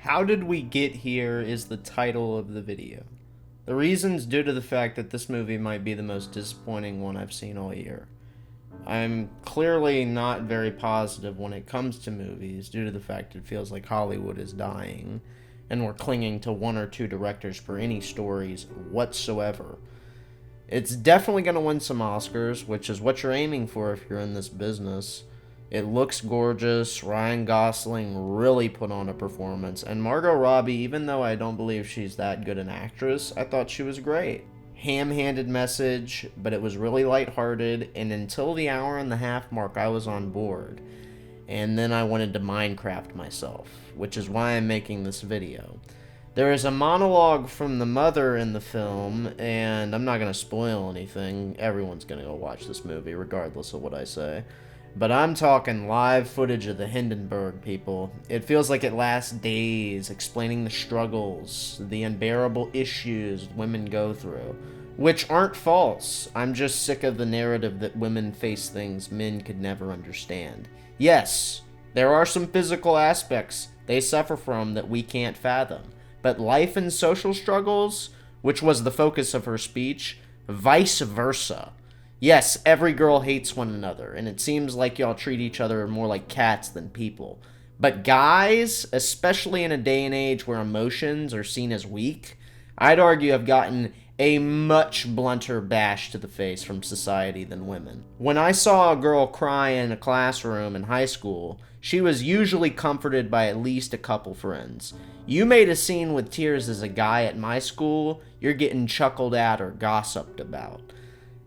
How Did We Get Here is the title of the video. The reason's due to the fact that this movie might be the most disappointing one I've seen all year. I'm clearly not very positive when it comes to movies due to the fact it feels like Hollywood is dying and we're clinging to one or two directors for any stories whatsoever. It's definitely going to win some Oscars, which is what you're aiming for if you're in this business. It looks gorgeous. Ryan Gosling really put on a performance. And Margot Robbie, even though I don't believe she's that good an actress, I thought she was great. Ham-handed message, but it was really lighthearted. And until the hour-and-a-half mark, I was on board. And then I wanted to Minecraft myself, which is why I'm making this video. There is a monologue from the mother in the film, and I'm not going to spoil anything. Everyone's going to go watch this movie, regardless of what I say. But I'm talking live footage of the Hindenburg, people. It feels like it lasts days, explaining the struggles, the unbearable issues women go through, which aren't false. I'm just sick of the narrative that women face things men could never understand. Yes, there are some physical aspects they suffer from that we can't fathom, but life and social struggles, which was the focus of her speech, vice versa. Yes, every girl hates one another, and it seems like y'all treat each other more like cats than people. But guys, especially in a day and age where emotions are seen as weak, I'd argue have gotten a much blunter bash to the face from society than women. When I saw a girl cry in a classroom in high school, she was usually comforted by at least a couple friends. You made a scene with tears as a guy at my school, you're getting chuckled at or gossiped about.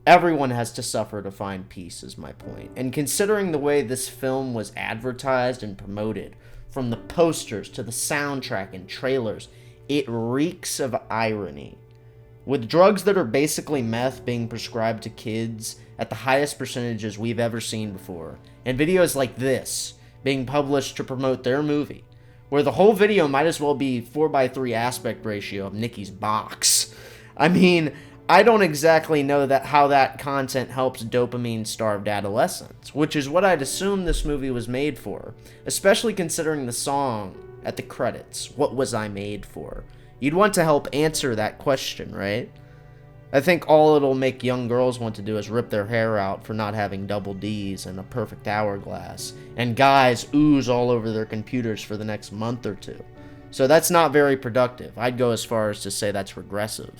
Everyone has to suffer to find peace, is my point. And considering the way this film was advertised and promoted, from the posters to the soundtrack and trailers, it reeks of irony. With drugs that are basically meth being prescribed to kids at the highest percentages we've ever seen before, and videos like this being published to promote their movie, where the whole video might as well be 4:3 aspect ratio of Nikki's box. I mean, I don't exactly know how that content helps dopamine-starved adolescents, which is what I'd assume this movie was made for, especially considering the song at the credits, What Was I Made For? You'd want to help answer that question, right? I think all it'll make young girls want to do is rip their hair out for not having double D's and a perfect hourglass, and guys ooze all over their computers for the next month or two. So that's not very productive. I'd go as far as to say that's regressive.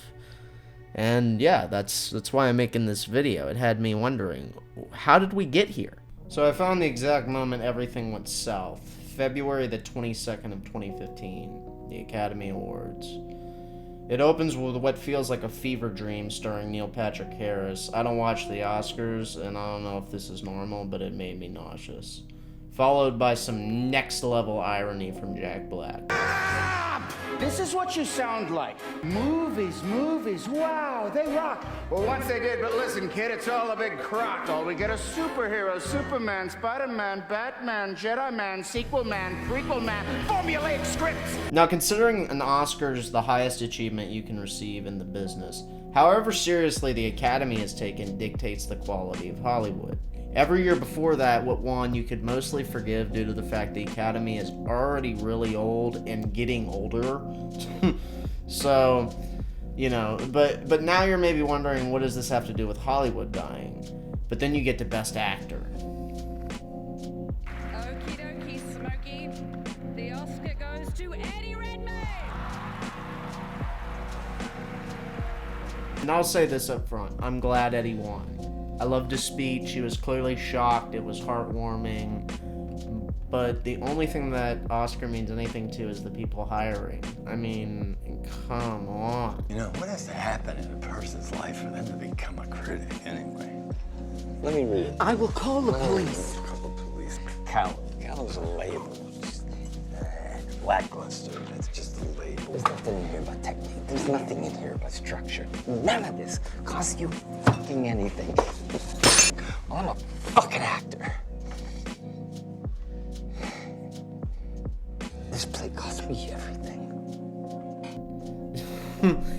And yeah, that's why I'm making this video. It had me wondering, how did we get here? So I found the exact moment everything went south. February the 22nd of 2015, the Academy Awards. It opens with what feels like a fever dream starring Neil Patrick Harris. I don't watch the Oscars, and I don't know if this is normal, but it made me nauseous. Followed by some next-level irony from Jack Black. This is what you sound like. Movies, wow, they rock. Well, once they did, but listen, kid, it's all a big crock. All we get is superheroes, Superman, Spider-Man, Batman, Jedi Man, sequel man, prequel man, formulaic scripts. Now, considering an Oscar is the highest achievement you can receive in the business, however seriously the Academy is taken dictates the quality of Hollywood. Every year before that, what won you could mostly forgive due to the fact the Academy is already really old and getting older. So, you know, but now you're maybe wondering, what does this have to do with Hollywood dying? But then you get to Best Actor. Okie dokie, Smokey. The Oscar goes to Eddie Redmayne. And I'll say this up front, I'm glad Eddie won. I loved his speech, he was clearly shocked, it was heartwarming, but the only thing that Oscar means anything to is the people hiring. I mean, come on. You know, what has to happen in a person's life for them to become a critic anyway? Let me read it. I will call the police. Call the police. Callum. Callum's a label. Just, lackluster. That's just a label. There's nothing in here about technique. There's nothing in here about structure. None of this costs you fucking anything. Well, I'm a fucking actor. This play cost me everything.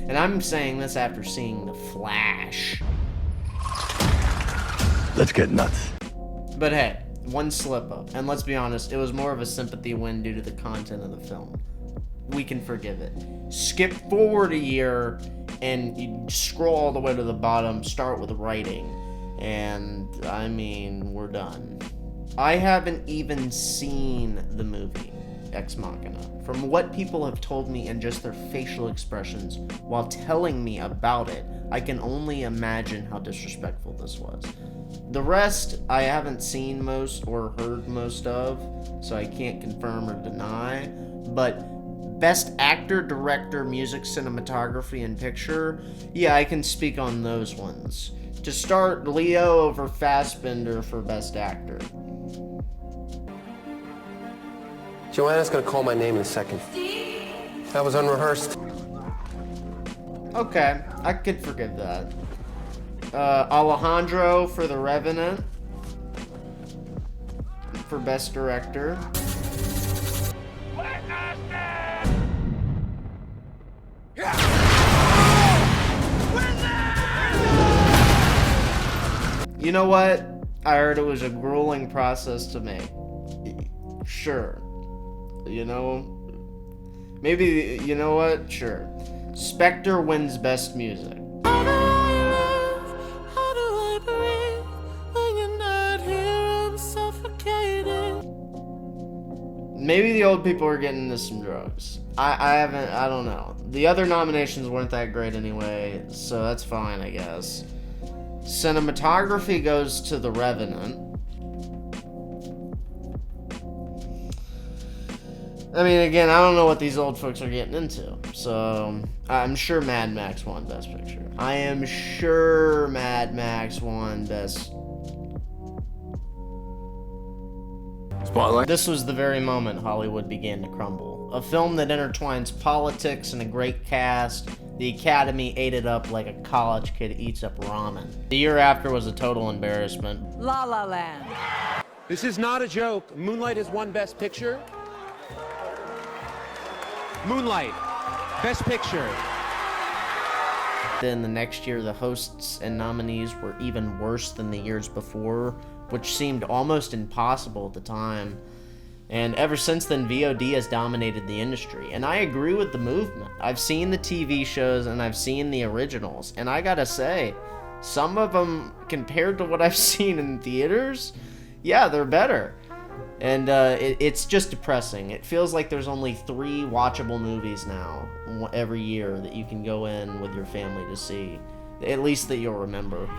And I'm saying this after seeing The Flash. Let's get nuts. But hey, one slip up, and let's be honest, it was more of a sympathy win due to the content of the film. we can forgive it. Skip forward a year, and you scroll all the way to the bottom, start with writing, and, I mean, we're done. I haven't even seen the movie Ex Machina. From what people have told me and just their facial expressions while telling me about it, I can only imagine how disrespectful this was. The rest, I haven't seen most or heard most of, so I can't confirm or deny, but Best Actor, Director, Music, Cinematography, and Picture, yeah, I can speak on those ones. To start, Leo over Fassbender for Best Actor. Joanna's gonna call my name in a second. That was unrehearsed. Okay, I could forgive that. Alejandro for The Revenant for Best Director. You know what? I heard it was a grueling process to make. Sure. You know, maybe, you know what? Sure. Spectre wins Best Music. Maybe the old people are getting into some drugs. I don't know. The other nominations weren't that great anyway, so that's fine, I guess. Cinematography goes to The Revenant. I mean, again, I don't know what these old folks are getting into, so I'm sure Mad Max won Best Picture. I am sure Mad Max won Best... Spotlight. This was the very moment Hollywood began to crumble. A film that intertwines politics and a great cast. The Academy ate it up like a college kid eats up ramen. The year after was a total embarrassment. La La Land. This is not a joke. Moonlight has won Best Picture. Moonlight, Best Picture. Then the next year, the hosts and nominees were even worse than the years before, which seemed almost impossible at the time. And ever since then, VOD has dominated the industry. And I agree with the movement. I've seen the TV shows and I've seen the originals. And I gotta say, some of them, compared to what I've seen in theaters, yeah, they're better. And it's just depressing. It feels like there's only 3 watchable movies now every year that you can go in with your family to see. At least that you'll remember.